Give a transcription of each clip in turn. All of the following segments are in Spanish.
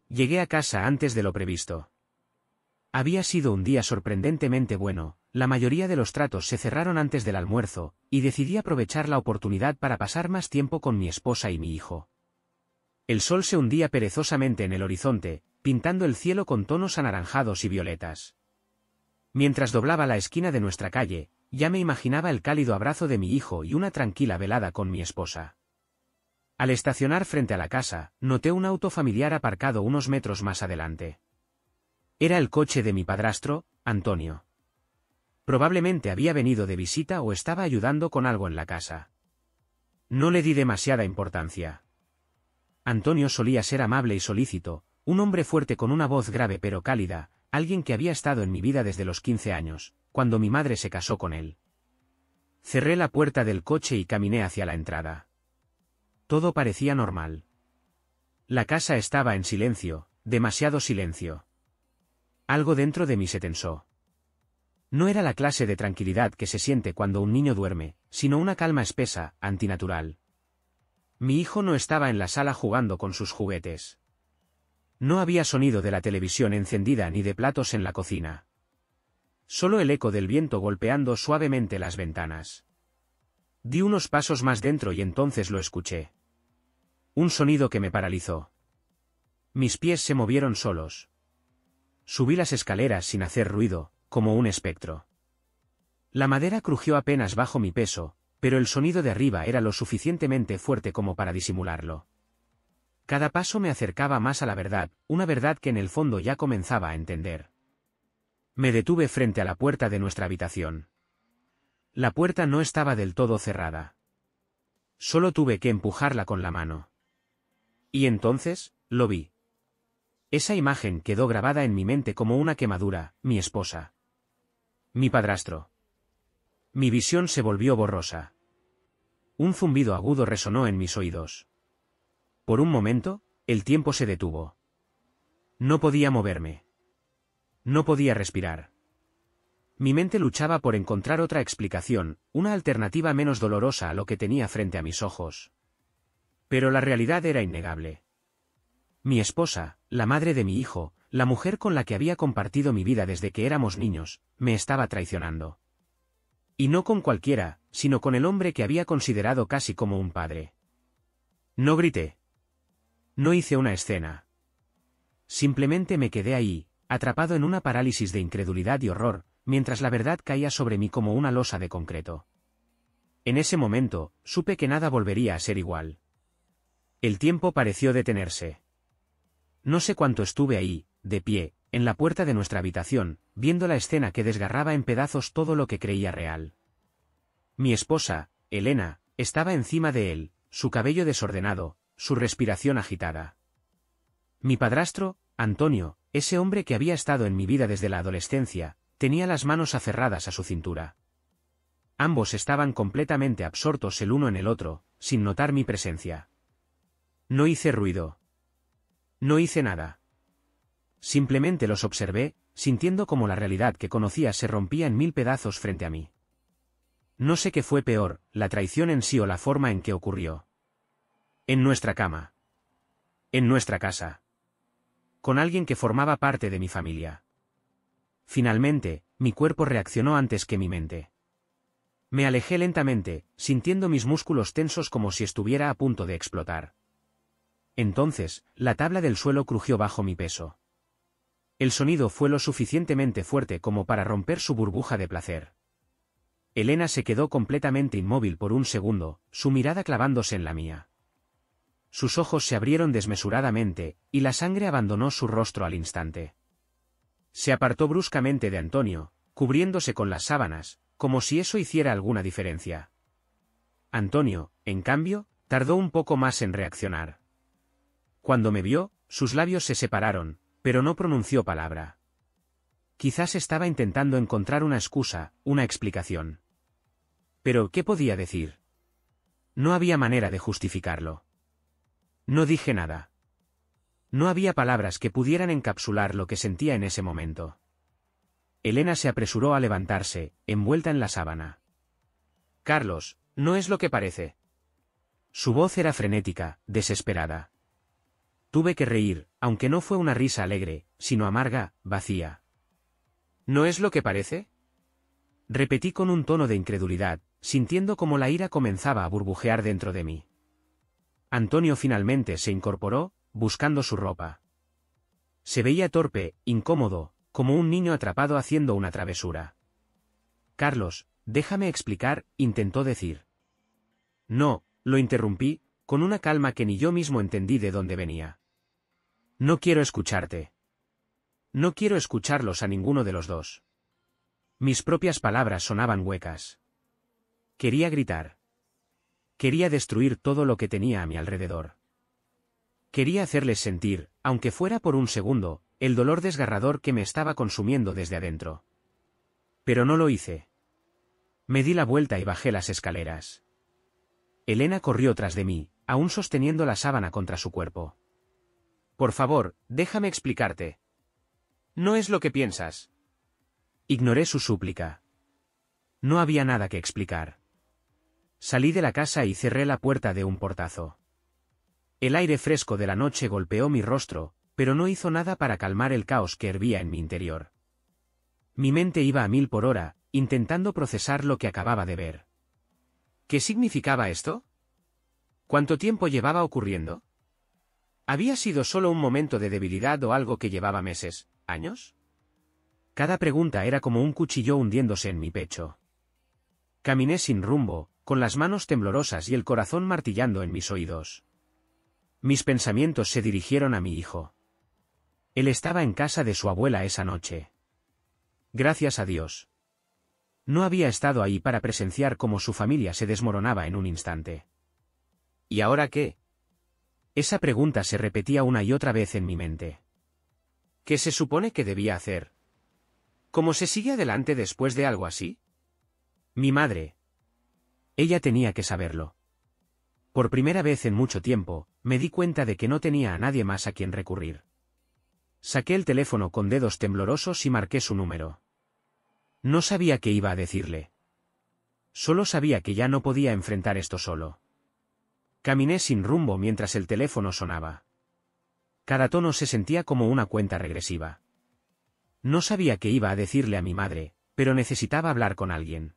Llegué a casa antes de lo previsto. Había sido un día sorprendentemente bueno, la mayoría de los tratos se cerraron antes del almuerzo, y decidí aprovechar la oportunidad para pasar más tiempo con mi esposa y mi hijo. El sol se hundía perezosamente en el horizonte, pintando el cielo con tonos anaranjados y violetas. Mientras doblaba la esquina de nuestra calle, ya me imaginaba el cálido abrazo de mi hijo y una tranquila velada con mi esposa. Al estacionar frente a la casa, noté un auto familiar aparcado unos metros más adelante. Era el coche de mi padrastro, Antonio. Probablemente había venido de visita o estaba ayudando con algo en la casa. No le di demasiada importancia. Antonio solía ser amable y solícito, un hombre fuerte con una voz grave pero cálida, alguien que había estado en mi vida desde los 15 años, cuando mi madre se casó con él. Cerré la puerta del coche y caminé hacia la entrada. Todo parecía normal. La casa estaba en silencio, demasiado silencio. Algo dentro de mí se tensó. No era la clase de tranquilidad que se siente cuando un niño duerme, sino una calma espesa, antinatural. Mi hijo no estaba en la sala jugando con sus juguetes. No había sonido de la televisión encendida ni de platos en la cocina. Solo el eco del viento golpeando suavemente las ventanas. Di unos pasos más dentro y entonces lo escuché. Un sonido que me paralizó. Mis pies se movieron solos. Subí las escaleras sin hacer ruido, como un espectro. La madera crujió apenas bajo mi peso, pero el sonido de arriba era lo suficientemente fuerte como para disimularlo. Cada paso me acercaba más a la verdad, una verdad que en el fondo ya comenzaba a entender. Me detuve frente a la puerta de nuestra habitación. La puerta no estaba del todo cerrada. Solo tuve que empujarla con la mano. Y entonces, lo vi. Esa imagen quedó grabada en mi mente como una quemadura, mi esposa. Mi padrastro. Mi visión se volvió borrosa. Un zumbido agudo resonó en mis oídos. Por un momento, el tiempo se detuvo. No podía moverme. No podía respirar. Mi mente luchaba por encontrar otra explicación, una alternativa menos dolorosa a lo que tenía frente a mis ojos. Pero la realidad era innegable. Mi esposa, la madre de mi hijo, la mujer con la que había compartido mi vida desde que éramos niños, me estaba traicionando. Y no con cualquiera, sino con el hombre que había considerado casi como un padre. No grité. No hice una escena. Simplemente me quedé ahí, atrapado en una parálisis de incredulidad y horror, mientras la verdad caía sobre mí como una losa de concreto. En ese momento, supe que nada volvería a ser igual. El tiempo pareció detenerse. No sé cuánto estuve ahí, de pie, en la puerta de nuestra habitación, viendo la escena que desgarraba en pedazos todo lo que creía real. Mi esposa, Elena, estaba encima de él, su cabello desordenado, su respiración agitada. Mi padrastro, Antonio, ese hombre que había estado en mi vida desde la adolescencia, tenía las manos aferradas a su cintura. Ambos estaban completamente absortos el uno en el otro, sin notar mi presencia. No hice ruido. No hice nada. Simplemente los observé, sintiendo como la realidad que conocía se rompía en mil pedazos frente a mí. No sé qué fue peor, la traición en sí o la forma en que ocurrió. En nuestra cama. En nuestra casa. Con alguien que formaba parte de mi familia. Finalmente, mi cuerpo reaccionó antes que mi mente. Me alejé lentamente, sintiendo mis músculos tensos como si estuviera a punto de explotar. Entonces, la tabla del suelo crujió bajo mi peso. El sonido fue lo suficientemente fuerte como para romper su burbuja de placer. Elena se quedó completamente inmóvil por un segundo, su mirada clavándose en la mía. Sus ojos se abrieron desmesuradamente, y la sangre abandonó su rostro al instante. Se apartó bruscamente de Antonio, cubriéndose con las sábanas, como si eso hiciera alguna diferencia. Antonio, en cambio, tardó un poco más en reaccionar. Cuando me vio, sus labios se separaron, pero no pronunció palabra. Quizás estaba intentando encontrar una excusa, una explicación. Pero, ¿qué podía decir? No había manera de justificarlo. No dije nada. No había palabras que pudieran encapsular lo que sentía en ese momento. Elena se apresuró a levantarse, envuelta en la sábana. Carlos, no es lo que parece. Su voz era frenética, desesperada. Tuve que reír, aunque no fue una risa alegre, sino amarga, vacía. ¿No es lo que parece? Repetí con un tono de incredulidad, sintiendo como la ira comenzaba a burbujear dentro de mí. Antonio finalmente se incorporó, buscando su ropa. Se veía torpe, incómodo, como un niño atrapado haciendo una travesura. Carlos, déjame explicar, intentó decir. No, lo interrumpí, con una calma que ni yo mismo entendí de dónde venía. No quiero escucharte. No quiero escucharlos a ninguno de los dos. Mis propias palabras sonaban huecas. Quería gritar. Quería destruir todo lo que tenía a mi alrededor. Quería hacerles sentir, aunque fuera por un segundo, el dolor desgarrador que me estaba consumiendo desde adentro. Pero no lo hice. Me di la vuelta y bajé las escaleras. Elena corrió tras de mí, aún sosteniendo la sábana contra su cuerpo. Por favor, déjame explicarte. No es lo que piensas. Ignoré su súplica. No había nada que explicar. Salí de la casa y cerré la puerta de un portazo. El aire fresco de la noche golpeó mi rostro, pero no hizo nada para calmar el caos que hervía en mi interior. Mi mente iba a 1000 por hora, intentando procesar lo que acababa de ver. ¿Qué significaba esto? ¿Cuánto tiempo llevaba ocurriendo? ¿Había sido solo un momento de debilidad o algo que llevaba meses, años? Cada pregunta era como un cuchillo hundiéndose en mi pecho. Caminé sin rumbo, con las manos temblorosas y el corazón martillando en mis oídos. Mis pensamientos se dirigieron a mi hijo. Él estaba en casa de su abuela esa noche. Gracias a Dios. No había estado ahí para presenciar cómo su familia se desmoronaba en un instante. ¿Y ahora qué? Esa pregunta se repetía una y otra vez en mi mente. ¿Qué se supone que debía hacer? ¿Cómo se sigue adelante después de algo así? Mi madre. Ella tenía que saberlo. Por primera vez en mucho tiempo, me di cuenta de que no tenía a nadie más a quien recurrir. Saqué el teléfono con dedos temblorosos y marqué su número. No sabía qué iba a decirle. Solo sabía que ya no podía enfrentar esto solo. Caminé sin rumbo mientras el teléfono sonaba. Cada tono se sentía como una cuenta regresiva. No sabía qué iba a decirle a mi madre, pero necesitaba hablar con alguien.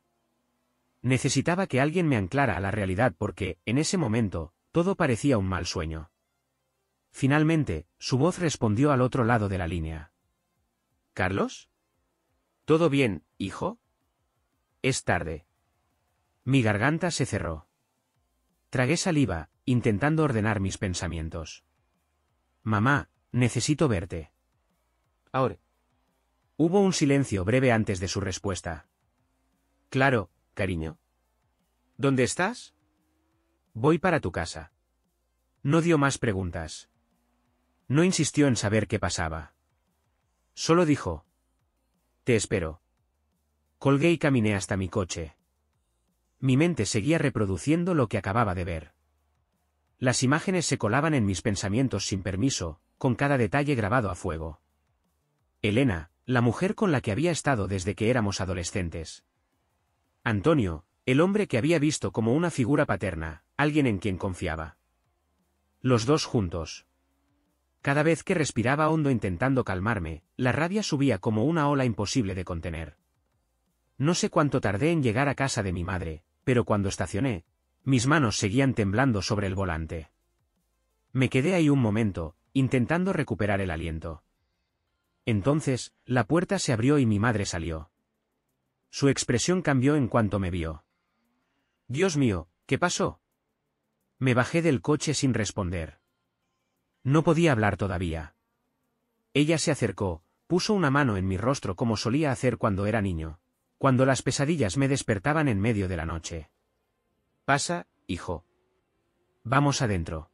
Necesitaba que alguien me anclara a la realidad porque, en ese momento, todo parecía un mal sueño. Finalmente, su voz respondió al otro lado de la línea. ¿Carlos? ¿Todo bien, hijo? Es tarde. Mi garganta se cerró. Tragué saliva, intentando ordenar mis pensamientos. Mamá, necesito verte. Ahora. Hubo un silencio breve antes de su respuesta. Claro, cariño. ¿Dónde estás? Voy para tu casa. No dio más preguntas. No insistió en saber qué pasaba. Solo dijo: te espero. Colgué y caminé hasta mi coche. Mi mente seguía reproduciendo lo que acababa de ver. Las imágenes se colaban en mis pensamientos sin permiso, con cada detalle grabado a fuego. Elena, la mujer con la que había estado desde que éramos adolescentes. Antonio, el hombre que había visto como una figura paterna, alguien en quien confiaba. Los dos juntos. Cada vez que respiraba hondo intentando calmarme, la rabia subía como una ola imposible de contener. No sé cuánto tardé en llegar a casa de mi madre, pero cuando estacioné, mis manos seguían temblando sobre el volante. Me quedé ahí un momento, intentando recuperar el aliento. Entonces, la puerta se abrió y mi madre salió. Su expresión cambió en cuanto me vio. Dios mío, ¿qué pasó? Me bajé del coche sin responder. No podía hablar todavía. Ella se acercó, puso una mano en mi rostro como solía hacer cuando era niño, cuando las pesadillas me despertaban en medio de la noche. Pasa, hijo. Vamos adentro.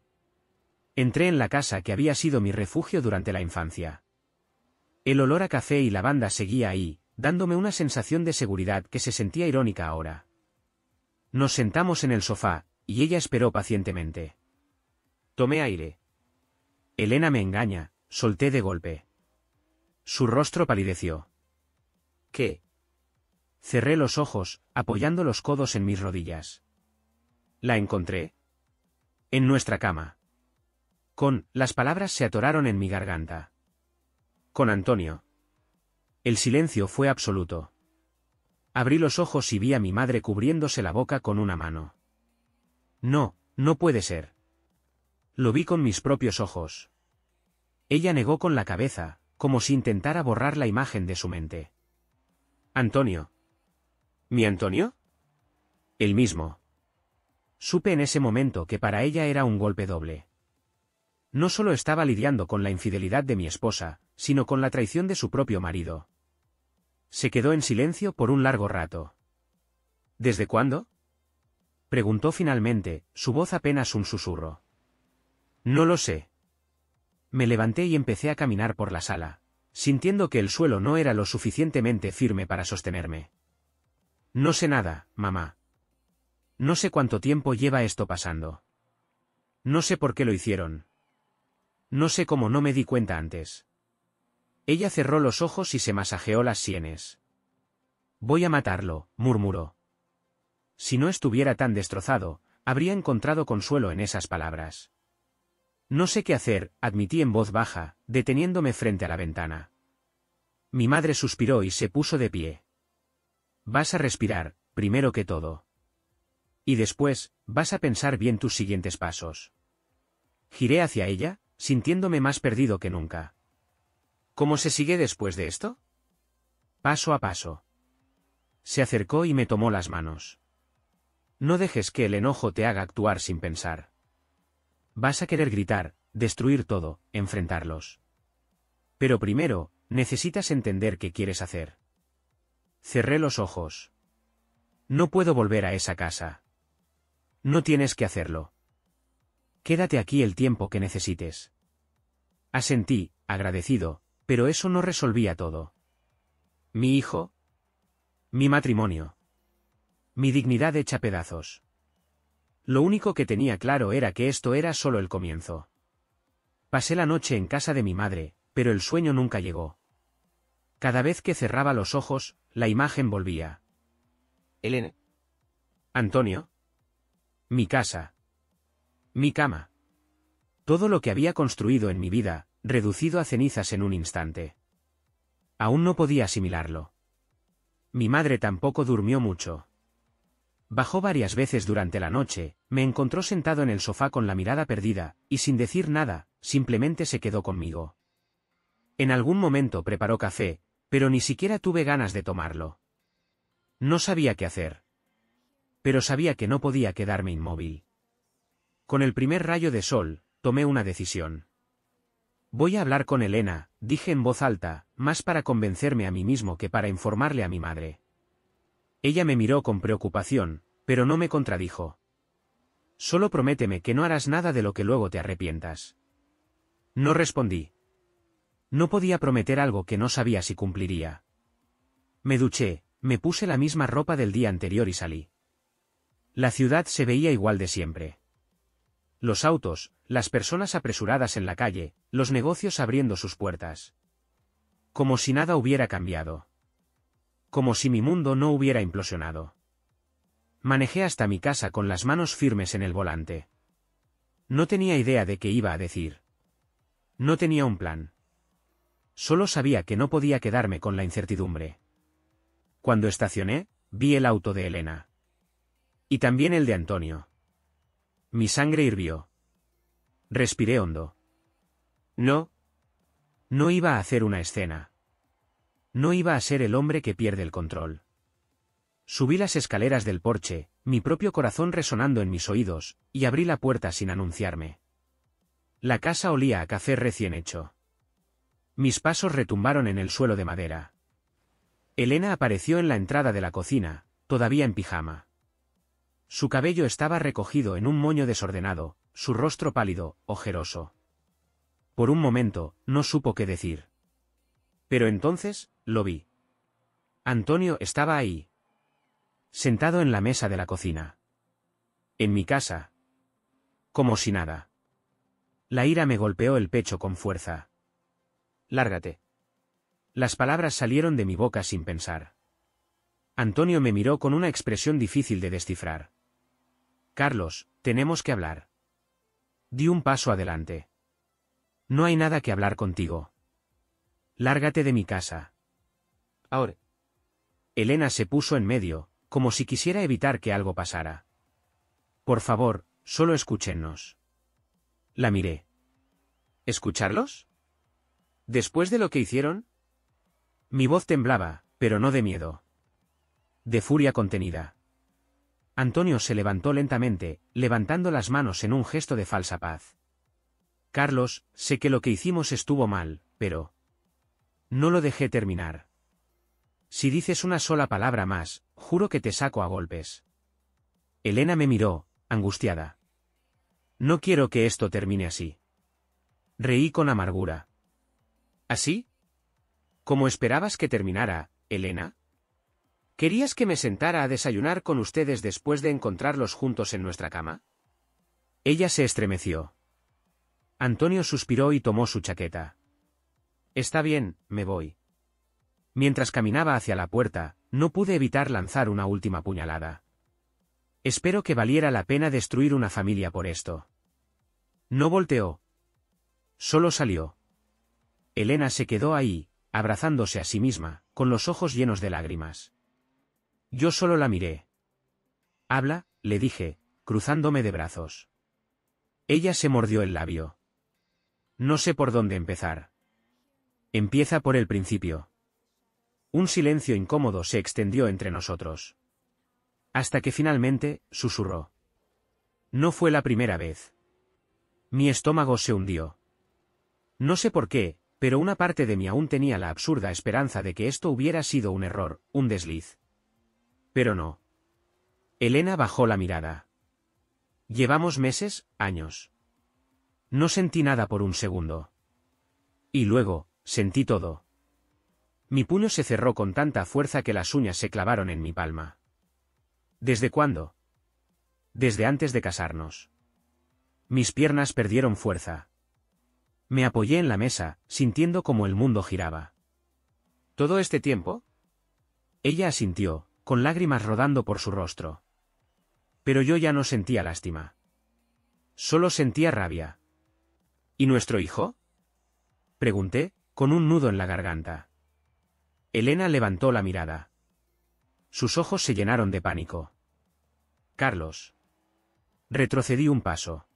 Entré en la casa que había sido mi refugio durante la infancia. El olor a café y lavanda seguía ahí, dándome una sensación de seguridad que se sentía irónica ahora. Nos sentamos en el sofá, y ella esperó pacientemente. Tomé aire. Elena me engaña, solté de golpe. Su rostro palideció. ¿Qué? Cerré los ojos, apoyando los codos en mis rodillas. ¿La encontré? En nuestra cama. Las palabras se atoraron en mi garganta. Con Antonio. El silencio fue absoluto. Abrí los ojos y vi a mi madre cubriéndose la boca con una mano. No, no puede ser. Lo vi con mis propios ojos. Ella negó con la cabeza, como si intentara borrar la imagen de su mente. Antonio. ¿Mi Antonio? El mismo. Supe en ese momento que para ella era un golpe doble. No solo estaba lidiando con la infidelidad de mi esposa, sino con la traición de su propio marido. Se quedó en silencio por un largo rato. ¿Desde cuándo? Preguntó finalmente, su voz apenas un susurro. No lo sé. Me levanté y empecé a caminar por la sala, sintiendo que el suelo no era lo suficientemente firme para sostenerme. No sé nada, mamá. No sé cuánto tiempo lleva esto pasando. No sé por qué lo hicieron. No sé cómo no me di cuenta antes. Ella cerró los ojos y se masajeó las sienes. Voy a matarlo, murmuró. Si no estuviera tan destrozado, habría encontrado consuelo en esas palabras. No sé qué hacer, admití en voz baja, deteniéndome frente a la ventana. Mi madre suspiró y se puso de pie. Vas a respirar, primero que todo. Y después, vas a pensar bien tus siguientes pasos. Giré hacia ella, sintiéndome más perdido que nunca. ¿Cómo se sigue después de esto? Paso a paso. Se acercó y me tomó las manos. No dejes que el enojo te haga actuar sin pensar. Vas a querer gritar, destruir todo, enfrentarlos. Pero primero, necesitas entender qué quieres hacer. Cerré los ojos. No puedo volver a esa casa. No tienes que hacerlo. Quédate aquí el tiempo que necesites. Asentí, agradecido, pero eso no resolvía todo. Mi hijo. Mi matrimonio. Mi dignidad hecha pedazos. Lo único que tenía claro era que esto era solo el comienzo. Pasé la noche en casa de mi madre, pero el sueño nunca llegó. Cada vez que cerraba los ojos, la imagen volvía. Elena. Antonio. Mi casa. Mi cama. Todo lo que había construido en mi vida, reducido a cenizas en un instante. Aún no podía asimilarlo. Mi madre tampoco durmió mucho. Bajó varias veces durante la noche, me encontró sentado en el sofá con la mirada perdida, y sin decir nada, simplemente se quedó conmigo. En algún momento preparó café, pero ni siquiera tuve ganas de tomarlo. No sabía qué hacer. Pero sabía que no podía quedarme inmóvil. Con el primer rayo de sol, tomé una decisión. Voy a hablar con Elena, dije en voz alta, más para convencerme a mí mismo que para informarle a mi madre. Ella me miró con preocupación, pero no me contradijo. Solo prométeme que no harás nada de lo que luego te arrepientas. No respondí. No podía prometer algo que no sabía si cumpliría. Me duché, me puse la misma ropa del día anterior y salí. La ciudad se veía igual de siempre. Los autos, las personas apresuradas en la calle, los negocios abriendo sus puertas. Como si nada hubiera cambiado. Como si mi mundo no hubiera implosionado. Manejé hasta mi casa con las manos firmes en el volante. No tenía idea de qué iba a decir. No tenía un plan. Solo sabía que no podía quedarme con la incertidumbre. Cuando estacioné, vi el auto de Elena. Y también el de Antonio. Mi sangre hirvió. Respiré hondo. No. No iba a hacer una escena. No iba a ser el hombre que pierde el control. Subí las escaleras del porche, mi propio corazón resonando en mis oídos, y abrí la puerta sin anunciarme. La casa olía a café recién hecho. Mis pasos retumbaron en el suelo de madera. Elena apareció en la entrada de la cocina, todavía en pijama. Su cabello estaba recogido en un moño desordenado, su rostro pálido, ojeroso. Por un momento, no supo qué decir. Pero entonces, lo vi. Antonio estaba ahí. Sentado en la mesa de la cocina. En mi casa. Como si nada. La ira me golpeó el pecho con fuerza. Lárgate. Las palabras salieron de mi boca sin pensar. Antonio me miró con una expresión difícil de descifrar. Carlos, tenemos que hablar. Di un paso adelante. No hay nada que hablar contigo. Lárgate de mi casa. Ahora. Elena se puso en medio, como si quisiera evitar que algo pasara. Por favor, solo escúchennos. La miré. ¿Escucharlos? ¿Después de lo que hicieron? Mi voz temblaba, pero no de miedo. De furia contenida. Antonio se levantó lentamente, levantando las manos en un gesto de falsa paz. Carlos, sé que lo que hicimos estuvo mal, pero... No lo dejé terminar. Si dices una sola palabra más, juro que te saco a golpes. Elena me miró, angustiada. No quiero que esto termine así. Reí con amargura. ¿Así? ¿Cómo esperabas que terminara, Elena? ¿Querías que me sentara a desayunar con ustedes después de encontrarlos juntos en nuestra cama? Ella se estremeció. Antonio suspiró y tomó su chaqueta. Está bien, me voy. Mientras caminaba hacia la puerta, no pude evitar lanzar una última puñalada. Espero que valiera la pena destruir una familia por esto. No volteó. Solo salió. Elena se quedó ahí, abrazándose a sí misma, con los ojos llenos de lágrimas. Yo solo la miré. Habla, le dije, cruzándome de brazos. Ella se mordió el labio. No sé por dónde empezar. Empieza por el principio. Un silencio incómodo se extendió entre nosotros. Hasta que finalmente, susurró. No fue la primera vez. Mi estómago se hundió. No sé por qué, pero una parte de mí aún tenía la absurda esperanza de que esto hubiera sido un error, un desliz. Pero no. Elena bajó la mirada. Llevamos meses, años. No sentí nada por un segundo. Y luego, sentí todo. Mi puño se cerró con tanta fuerza que las uñas se clavaron en mi palma. ¿Desde cuándo? Desde antes de casarnos. Mis piernas perdieron fuerza. Me apoyé en la mesa, sintiendo como el mundo giraba. ¿Todo este tiempo? Ella asintió, con lágrimas rodando por su rostro. Pero yo ya no sentía lástima. Solo sentía rabia. ¿Y nuestro hijo? Pregunté, con un nudo en la garganta. Elena levantó la mirada. Sus ojos se llenaron de pánico. Carlos. Retrocedí un paso.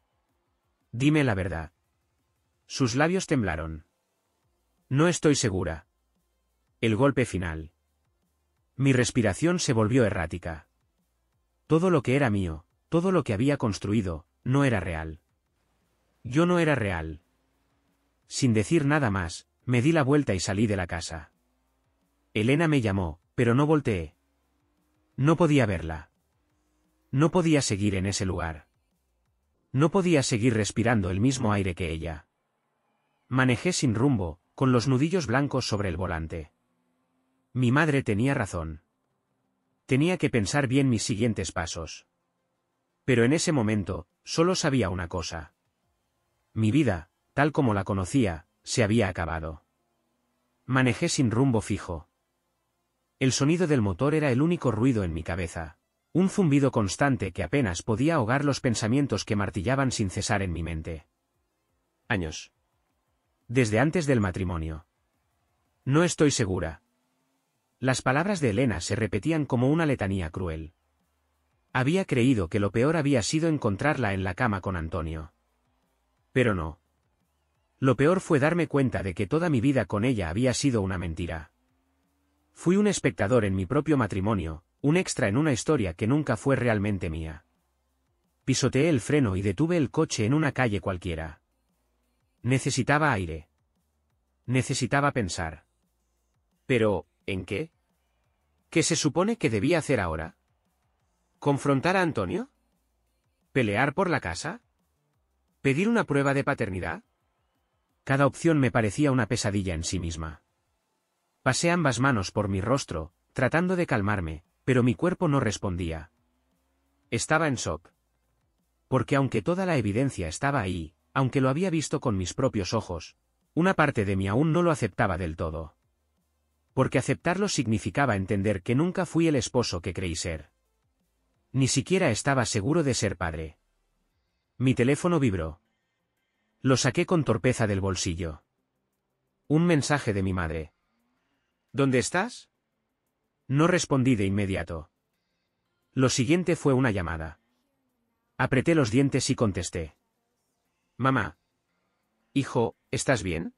Dime la verdad. Sus labios temblaron. No estoy segura. El golpe final. Mi respiración se volvió errática. Todo lo que era mío, todo lo que había construido, no era real. Yo no era real. Sin decir nada más, me di la vuelta y salí de la casa. Elena me llamó, pero no volteé. No podía verla. No podía seguir en ese lugar. No podía seguir respirando el mismo aire que ella. Manejé sin rumbo, con los nudillos blancos sobre el volante. Mi madre tenía razón. Tenía que pensar bien mis siguientes pasos. Pero en ese momento, solo sabía una cosa. Mi vida, tal como la conocía, se había acabado. Manejé sin rumbo fijo. El sonido del motor era el único ruido en mi cabeza. Un zumbido constante que apenas podía ahogar los pensamientos que martillaban sin cesar en mi mente. Años. Desde antes del matrimonio. No estoy segura. Las palabras de Elena se repetían como una letanía cruel. Había creído que lo peor había sido encontrarla en la cama con Antonio. Pero no. Lo peor fue darme cuenta de que toda mi vida con ella había sido una mentira. Fui un espectador en mi propio matrimonio, un extra en una historia que nunca fue realmente mía. Pisoteé el freno y detuve el coche en una calle cualquiera. Necesitaba aire. Necesitaba pensar. Pero, ¿en qué? ¿Qué se supone que debía hacer ahora? ¿Confrontar a Antonio? ¿Pelear por la casa? ¿Pedir una prueba de paternidad? Cada opción me parecía una pesadilla en sí misma. Pasé ambas manos por mi rostro, tratando de calmarme, pero mi cuerpo no respondía. Estaba en shock. Porque aunque toda la evidencia estaba ahí, aunque lo había visto con mis propios ojos, una parte de mí aún no lo aceptaba del todo. Porque aceptarlo significaba entender que nunca fui el esposo que creí ser. Ni siquiera estaba seguro de ser padre. Mi teléfono vibró. Lo saqué con torpeza del bolsillo. Un mensaje de mi madre. ¿Dónde estás? No respondí de inmediato. Lo siguiente fue una llamada. Apreté los dientes y contesté. Mamá. Hijo, ¿estás bien?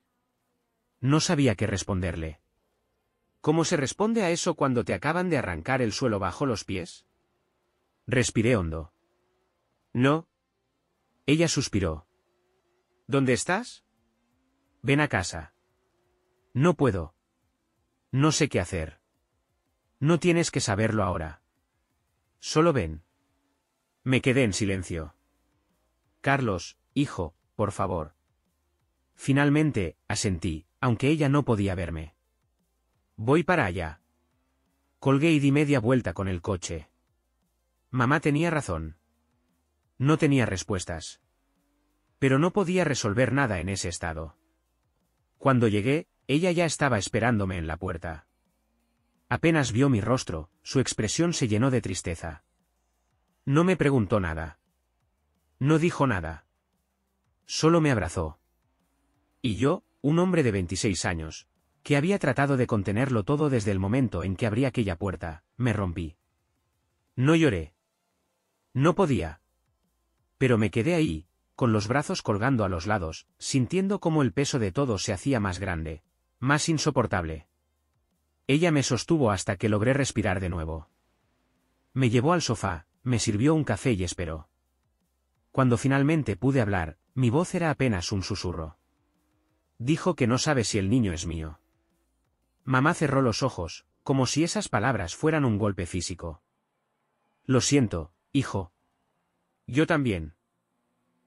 No sabía qué responderle. ¿Cómo se responde a eso cuando te acaban de arrancar el suelo bajo los pies? Respiré hondo. No. Ella suspiró. ¿Dónde estás? Ven a casa. No puedo. No sé qué hacer. No tienes que saberlo ahora. Solo ven. Me quedé en silencio. Carlos, hijo, por favor. Finalmente, asentí, aunque ella no podía verme. Voy para allá. Colgué y di media vuelta con el coche. Mamá tenía razón. No tenía respuestas. Pero no podía resolver nada en ese estado. Cuando llegué, ella ya estaba esperándome en la puerta. Apenas vio mi rostro, su expresión se llenó de tristeza. No me preguntó nada. No dijo nada. Solo me abrazó. Y yo, un hombre de 26 años, que había tratado de contenerlo todo desde el momento en que abrí aquella puerta, me rompí. No lloré. No podía. Pero me quedé ahí, con los brazos colgando a los lados, sintiendo cómo el peso de todo se hacía más grande, más insoportable. Ella me sostuvo hasta que logré respirar de nuevo. Me llevó al sofá, me sirvió un café y esperó. Cuando finalmente pude hablar, mi voz era apenas un susurro. Dijo que no sabe si el niño es mío. Mamá cerró los ojos, como si esas palabras fueran un golpe físico. Lo siento, hijo. Yo también.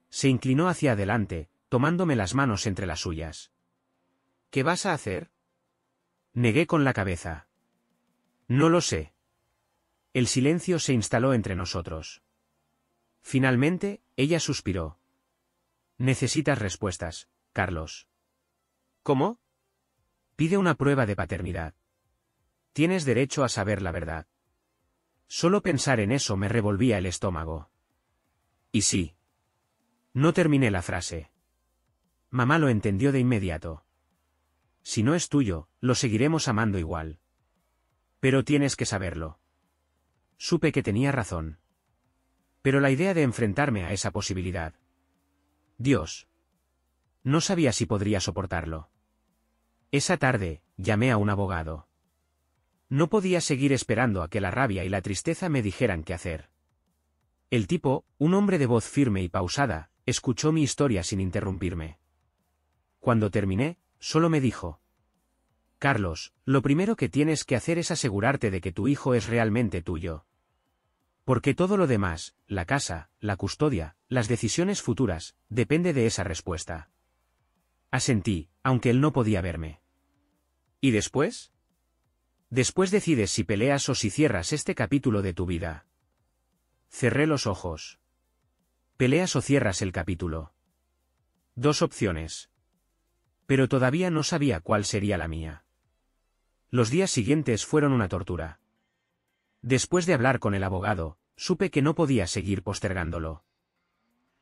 Se inclinó hacia adelante, tomándome las manos entre las suyas. ¿Qué vas a hacer? Negué con la cabeza. No lo sé. El silencio se instaló entre nosotros. Finalmente, ella suspiró. Necesitas respuestas, Carlos. ¿Cómo? Pide una prueba de paternidad. Tienes derecho a saber la verdad. Solo pensar en eso me revolvía el estómago. Y sí. No terminé la frase. Mamá lo entendió de inmediato. Si no es tuyo, lo seguiremos amando igual. Pero tienes que saberlo. Supe que tenía razón. Pero la idea de enfrentarme a esa posibilidad. Dios. No sabía si podría soportarlo. Esa tarde, llamé a un abogado. No podía seguir esperando a que la rabia y la tristeza me dijeran qué hacer. El tipo, un hombre de voz firme y pausada, escuchó mi historia sin interrumpirme. Cuando terminé, solo me dijo: Carlos, lo primero que tienes que hacer es asegurarte de que tu hijo es realmente tuyo. Porque todo lo demás, la casa, la custodia, las decisiones futuras, depende de esa respuesta. Asentí, aunque él no podía verme. ¿Y después? Después decides si peleas o si cierras este capítulo de tu vida. Cerré los ojos. ¿Peleas o cierras el capítulo? 2 opciones. Pero todavía no sabía cuál sería la mía. Los días siguientes fueron una tortura. Después de hablar con el abogado, supe que no podía seguir postergándolo.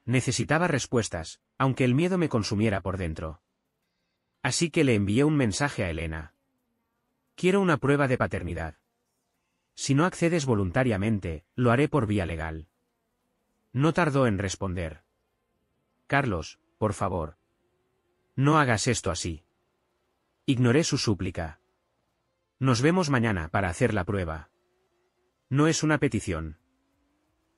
Necesitaba respuestas, aunque el miedo me consumiera por dentro. Así que le envié un mensaje a Elena. Quiero una prueba de paternidad. Si no accedes voluntariamente, lo haré por vía legal. No tardó en responder. Carlos, por favor. No hagas esto así. Ignoré su súplica. Nos vemos mañana para hacer la prueba. No es una petición.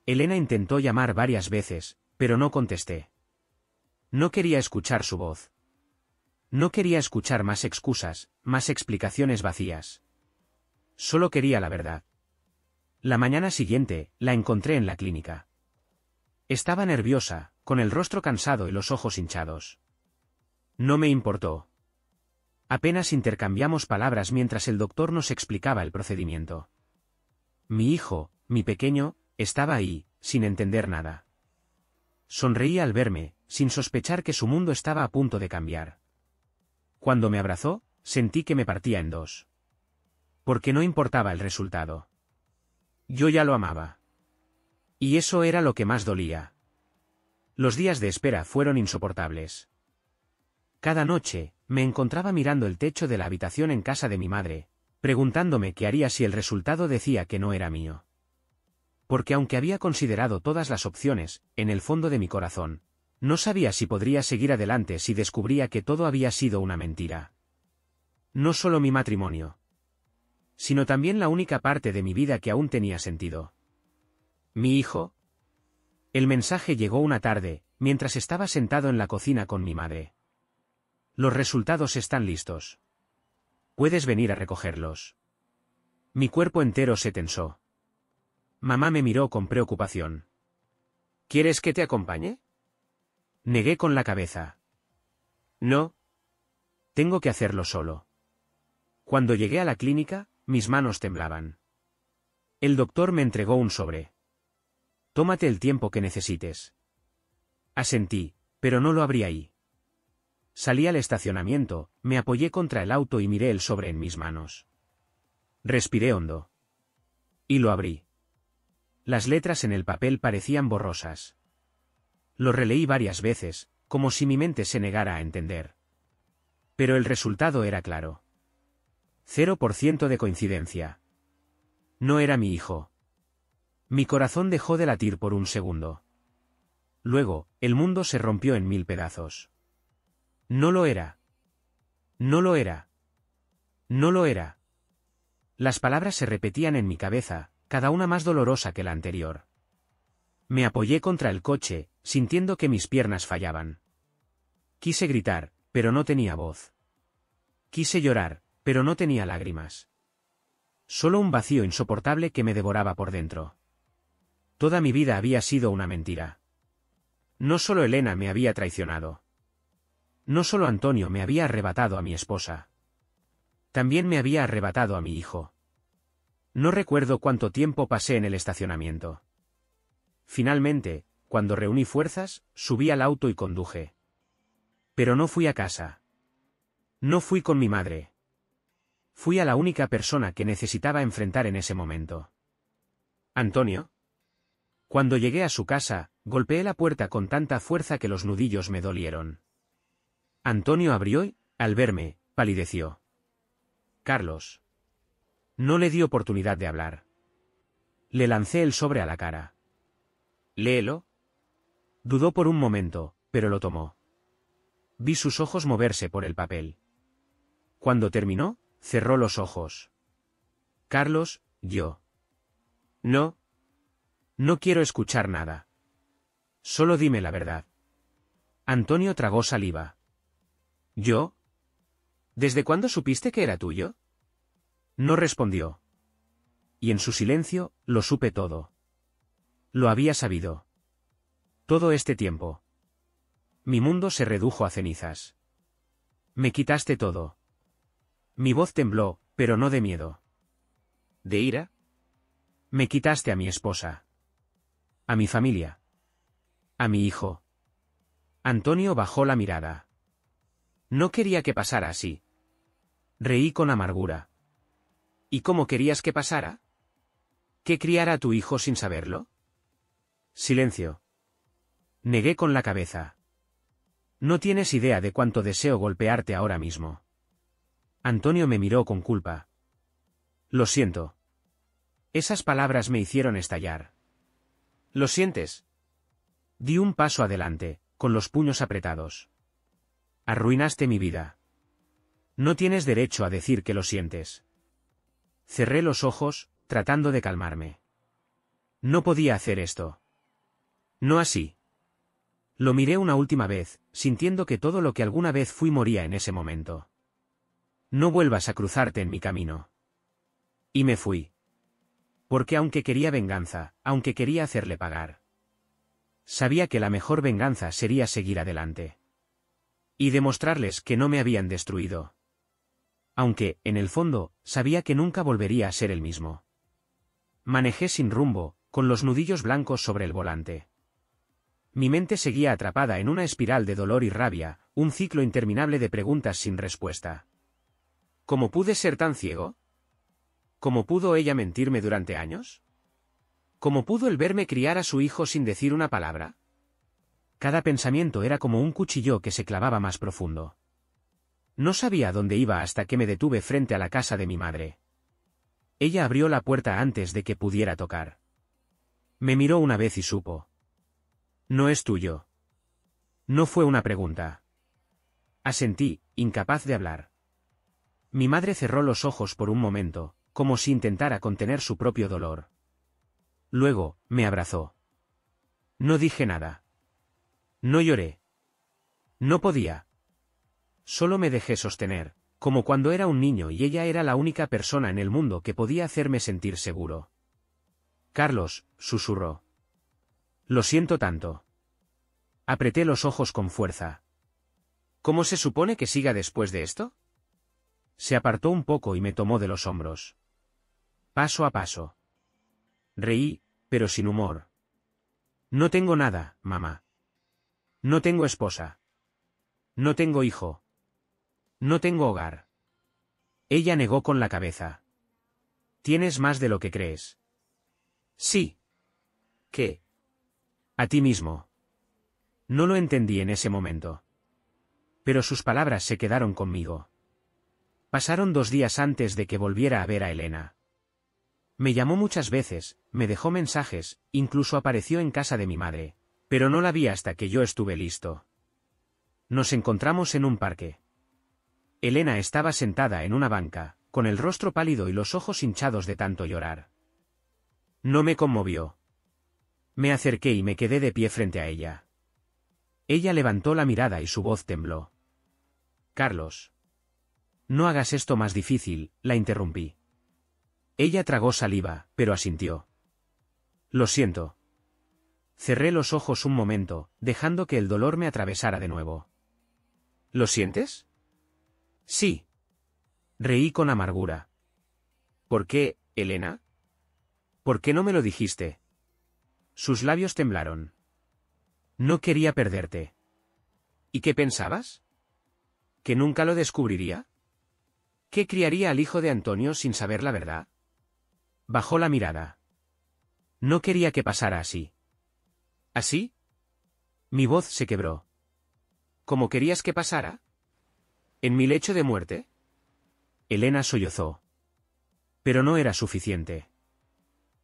Elena intentó llamar varias veces, pero no contesté. No quería escuchar su voz. No quería escuchar más excusas, más explicaciones vacías. Solo quería la verdad. La mañana siguiente, la encontré en la clínica. Estaba nerviosa, con el rostro cansado y los ojos hinchados. No me importó. Apenas intercambiamos palabras mientras el doctor nos explicaba el procedimiento. Mi hijo, mi pequeño, estaba ahí, sin entender nada. Sonreía al verme, sin sospechar que su mundo estaba a punto de cambiar. Cuando me abrazó, sentí que me partía en dos. Porque no importaba el resultado. Yo ya lo amaba. Y eso era lo que más dolía. Los días de espera fueron insoportables. Cada noche, me encontraba mirando el techo de la habitación en casa de mi madre, preguntándome qué haría si el resultado decía que no era mío. Porque aunque había considerado todas las opciones, en el fondo de mi corazón, no sabía si podría seguir adelante si descubría que todo había sido una mentira. No solo mi matrimonio, sino también la única parte de mi vida que aún tenía sentido. Mi hijo. El mensaje llegó una tarde, mientras estaba sentado en la cocina con mi madre. Los resultados están listos. Puedes venir a recogerlos. Mi cuerpo entero se tensó. Mamá me miró con preocupación. ¿Quieres que te acompañe? Negué con la cabeza. No. Tengo que hacerlo solo. Cuando llegué a la clínica, mis manos temblaban. El doctor me entregó un sobre. Tómate el tiempo que necesites. Asentí, pero no lo abrí ahí. Salí al estacionamiento, me apoyé contra el auto y miré el sobre en mis manos. Respiré hondo. Y lo abrí. Las letras en el papel parecían borrosas. Lo releí varias veces, como si mi mente se negara a entender. Pero el resultado era claro. 0% de coincidencia. No era mi hijo. Mi corazón dejó de latir por un segundo. Luego, el mundo se rompió en 1000 pedazos. No lo era. No lo era. No lo era. Las palabras se repetían en mi cabeza, cada una más dolorosa que la anterior. Me apoyé contra el coche, sintiendo que mis piernas fallaban. Quise gritar, pero no tenía voz. Quise llorar, pero no tenía lágrimas. Solo un vacío insoportable que me devoraba por dentro. Toda mi vida había sido una mentira. No solo Elena me había traicionado. No solo Antonio me había arrebatado a mi esposa. También me había arrebatado a mi hijo. No recuerdo cuánto tiempo pasé en el estacionamiento. Finalmente, cuando reuní fuerzas, subí al auto y conduje. Pero no fui a casa. No fui con mi madre. Fui a la única persona que necesitaba enfrentar en ese momento. ¿Antonio? Cuando llegué a su casa, golpeé la puerta con tanta fuerza que los nudillos me dolieron. Antonio abrió y, al verme, palideció. Carlos. No le di oportunidad de hablar. Le lancé el sobre a la cara. Léelo. Dudó por un momento, pero lo tomó. Vi sus ojos moverse por el papel. Cuando terminó, cerró los ojos. Carlos, yo. No. No quiero escuchar nada. Solo dime la verdad. Antonio tragó saliva. ¿Yo? ¿Desde cuándo supiste que era tuyo? No respondió. Y en su silencio, lo supe todo. Lo había sabido. Todo este tiempo. Mi mundo se redujo a cenizas. Me quitaste todo. Mi voz tembló, pero no de miedo. ¿De ira? Me quitaste a mi esposa. A mi familia. A mi hijo. Antonio bajó la mirada. No quería que pasara así. Reí con amargura. ¿Y cómo querías que pasara? ¿Que criara a tu hijo sin saberlo? Silencio. Negué con la cabeza. No tienes idea de cuánto deseo golpearte ahora mismo. Antonio me miró con culpa. Lo siento. Esas palabras me hicieron estallar. ¿Lo sientes? Di un paso adelante, con los puños apretados. Arruinaste mi vida. No tienes derecho a decir que lo sientes. Cerré los ojos, tratando de calmarme. No podía hacer esto. No así. Lo miré una última vez, sintiendo que todo lo que alguna vez fui moría en ese momento. No vuelvas a cruzarte en mi camino. Y me fui. Porque aunque quería venganza, aunque quería hacerle pagar, sabía que la mejor venganza sería seguir adelante. Y demostrarles que no me habían destruido. Aunque, en el fondo, sabía que nunca volvería a ser el mismo. Manejé sin rumbo, con los nudillos blancos sobre el volante. Mi mente seguía atrapada en una espiral de dolor y rabia, un ciclo interminable de preguntas sin respuesta. ¿Cómo pude ser tan ciego? ¿Cómo pudo ella mentirme durante años? ¿Cómo pudo el verme criar a su hijo sin decir una palabra? Cada pensamiento era como un cuchillo que se clavaba más profundo. No sabía dónde iba hasta que me detuve frente a la casa de mi madre. Ella abrió la puerta antes de que pudiera tocar. Me miró una vez y supo. No es tuyo. No fue una pregunta. Asentí, incapaz de hablar. Mi madre cerró los ojos por un momento, como si intentara contener su propio dolor. Luego, me abrazó. No dije nada. No lloré. No podía. Solo me dejé sostener, como cuando era un niño y ella era la única persona en el mundo que podía hacerme sentir seguro. Carlos, susurró. Lo siento tanto. Apreté los ojos con fuerza. ¿Cómo se supone que siga después de esto? Se apartó un poco y me tomó de los hombros. Paso a paso. Reí, pero sin humor. No tengo nada, mamá. No tengo esposa. No tengo hijo. No tengo hogar. Ella negó con la cabeza. Tienes más de lo que crees. Sí. ¿Qué? A ti mismo. No lo entendí en ese momento. Pero sus palabras se quedaron conmigo. Pasaron 2 días antes de que volviera a ver a Elena. Me llamó muchas veces, me dejó mensajes, incluso apareció en casa de mi madre, pero no la vi hasta que yo estuve listo. Nos encontramos en un parque. Elena estaba sentada en una banca, con el rostro pálido y los ojos hinchados de tanto llorar. No me conmovió. Me acerqué y me quedé de pie frente a ella. Ella levantó la mirada y su voz tembló. Carlos. No hagas esto más difícil, la interrumpí. Ella tragó saliva, pero asintió. Lo siento. Cerré los ojos un momento, dejando que el dolor me atravesara de nuevo. ¿Lo sientes? Sí. Reí con amargura. ¿Por qué, Elena? ¿Por qué no me lo dijiste? Sus labios temblaron. No quería perderte. ¿Y qué pensabas? ¿Que nunca lo descubriría? ¿Qué criaría al hijo de Antonio sin saber la verdad? Bajó la mirada. No quería que pasara así. ¿Así? Mi voz se quebró. ¿Cómo querías que pasara? ¿En mi lecho de muerte? Elena sollozó. Pero no era suficiente.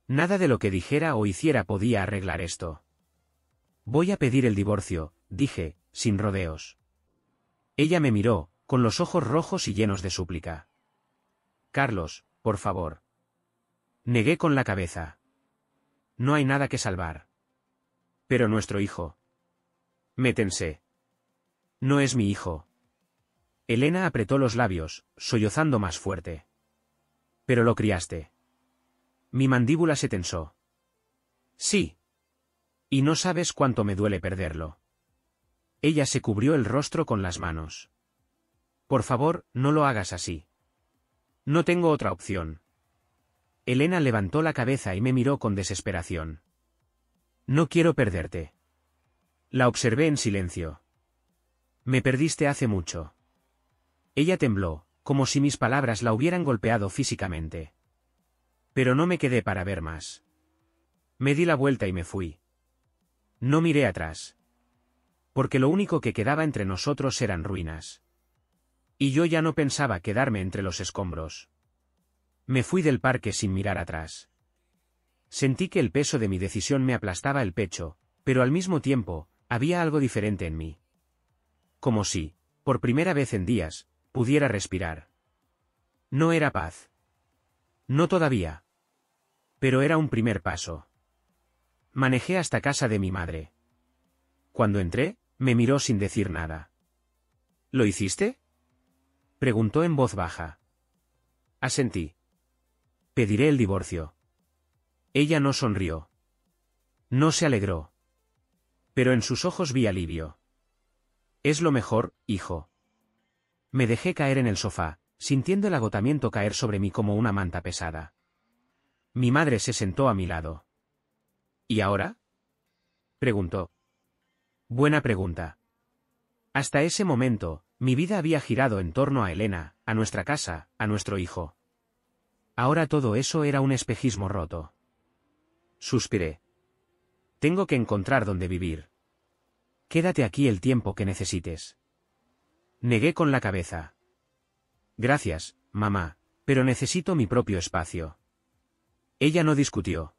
Nada de lo que dijera o hiciera podía arreglar esto. Voy a pedir el divorcio, dije, sin rodeos. Ella me miró, con los ojos rojos y llenos de súplica. Carlos, por favor. Negué con la cabeza. No hay nada que salvar. Pero nuestro hijo. Me tensé. No es mi hijo. Elena apretó los labios, sollozando más fuerte. Pero lo criaste. Mi mandíbula se tensó. Sí. Y no sabes cuánto me duele perderlo. Ella se cubrió el rostro con las manos. Por favor, no lo hagas así. No tengo otra opción. Elena levantó la cabeza y me miró con desesperación. No quiero perderte. La observé en silencio. Me perdiste hace mucho. Ella tembló, como si mis palabras la hubieran golpeado físicamente. Pero no me quedé para ver más. Me di la vuelta y me fui. No miré atrás. Porque lo único que quedaba entre nosotros eran ruinas. Y yo ya no pensaba quedarme entre los escombros. Me fui del parque sin mirar atrás. Sentí que el peso de mi decisión me aplastaba el pecho, pero al mismo tiempo, había algo diferente en mí. Como si, por primera vez en días, pudiera respirar. No era paz. No todavía. Pero era un primer paso. Manejé hasta casa de mi madre. Cuando entré, me miró sin decir nada. ¿Lo hiciste? Preguntó en voz baja. Asentí. Pediré el divorcio. Ella no sonrió. No se alegró. Pero en sus ojos vi alivio. Es lo mejor, hijo. Me dejé caer en el sofá, sintiendo el agotamiento caer sobre mí como una manta pesada. Mi madre se sentó a mi lado. ¿Y ahora? Preguntó. Buena pregunta. Hasta ese momento, mi vida había girado en torno a Elena, a nuestra casa, a nuestro hijo. Ahora todo eso era un espejismo roto. Suspiré. Tengo que encontrar dónde vivir. Quédate aquí el tiempo que necesites. Negué con la cabeza. Gracias, mamá, pero necesito mi propio espacio. Ella no discutió.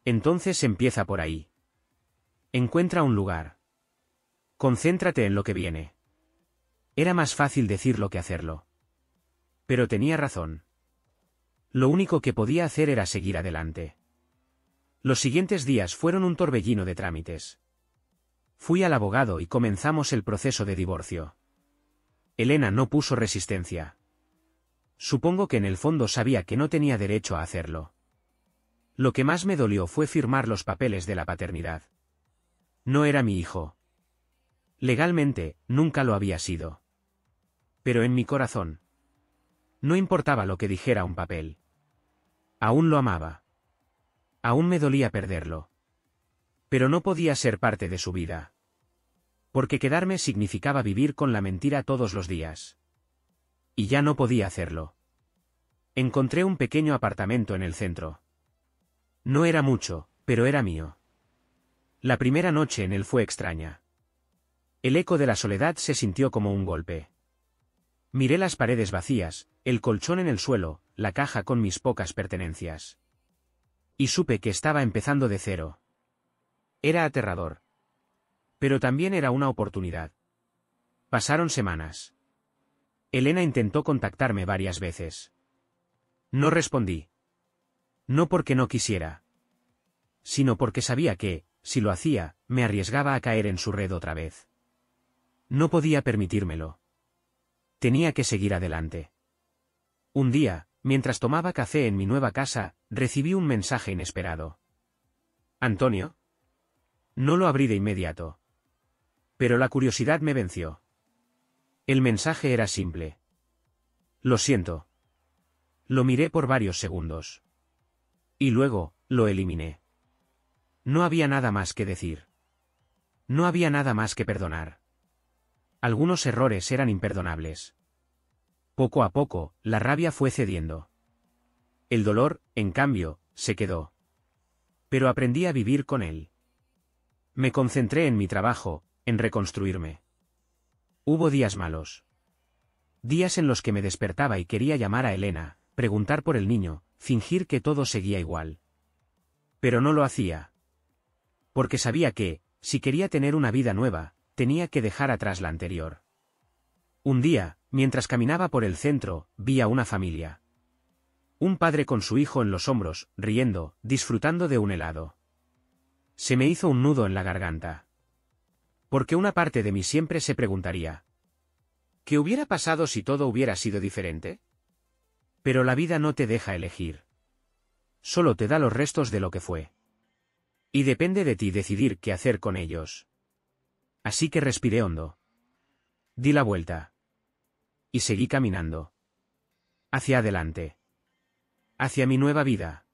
Entonces empieza por ahí. Encuentra un lugar. Concéntrate en lo que viene. Era más fácil decirlo que hacerlo. Pero tenía razón. Lo único que podía hacer era seguir adelante. Los siguientes días fueron un torbellino de trámites. Fui al abogado y comenzamos el proceso de divorcio. Elena no puso resistencia. Supongo que en el fondo sabía que no tenía derecho a hacerlo. Lo que más me dolió fue firmar los papeles de la paternidad. No era mi hijo. Legalmente, nunca lo había sido. Pero en mi corazón. No importaba lo que dijera un papel. Aún lo amaba. Aún me dolía perderlo. Pero no podía ser parte de su vida. Porque quedarme significaba vivir con la mentira todos los días. Y ya no podía hacerlo. Encontré un pequeño apartamento en el centro. No era mucho, pero era mío. La primera noche en él fue extraña. El eco de la soledad se sintió como un golpe. Miré las paredes vacías, el colchón en el suelo, la caja con mis pocas pertenencias. Y supe que estaba empezando de cero. Era aterrador. Pero también era una oportunidad. Pasaron semanas. Elena intentó contactarme varias veces. No respondí. No porque no quisiera. Sino porque sabía que, si lo hacía, me arriesgaba a caer en su red otra vez. No podía permitírmelo. Tenía que seguir adelante. Un día, mientras tomaba café en mi nueva casa, recibí un mensaje inesperado. ¿Antonio? No lo abrí de inmediato. Pero la curiosidad me venció. El mensaje era simple. Lo siento. Lo miré por varios segundos. Y luego, lo eliminé. No había nada más que decir. No había nada más que perdonar. Algunos errores eran imperdonables. Poco a poco, la rabia fue cediendo. El dolor, en cambio, se quedó. Pero aprendí a vivir con él. Me concentré en mi trabajo, en reconstruirme. Hubo días malos. Días en los que me despertaba y quería llamar a Elena, preguntar por el niño, fingir que todo seguía igual. Pero no lo hacía. Porque sabía que, si quería tener una vida nueva, tenía que dejar atrás la anterior. Un día, mientras caminaba por el centro, vi a una familia. Un padre con su hijo en los hombros, riendo, disfrutando de un helado. Se me hizo un nudo en la garganta. Porque una parte de mí siempre se preguntaría: ¿qué hubiera pasado si todo hubiera sido diferente? Pero la vida no te deja elegir. Solo te da los restos de lo que fue. Y depende de ti decidir qué hacer con ellos. Así que respiré hondo. Di la vuelta. Y seguí caminando. Hacia adelante. Hacia mi nueva vida.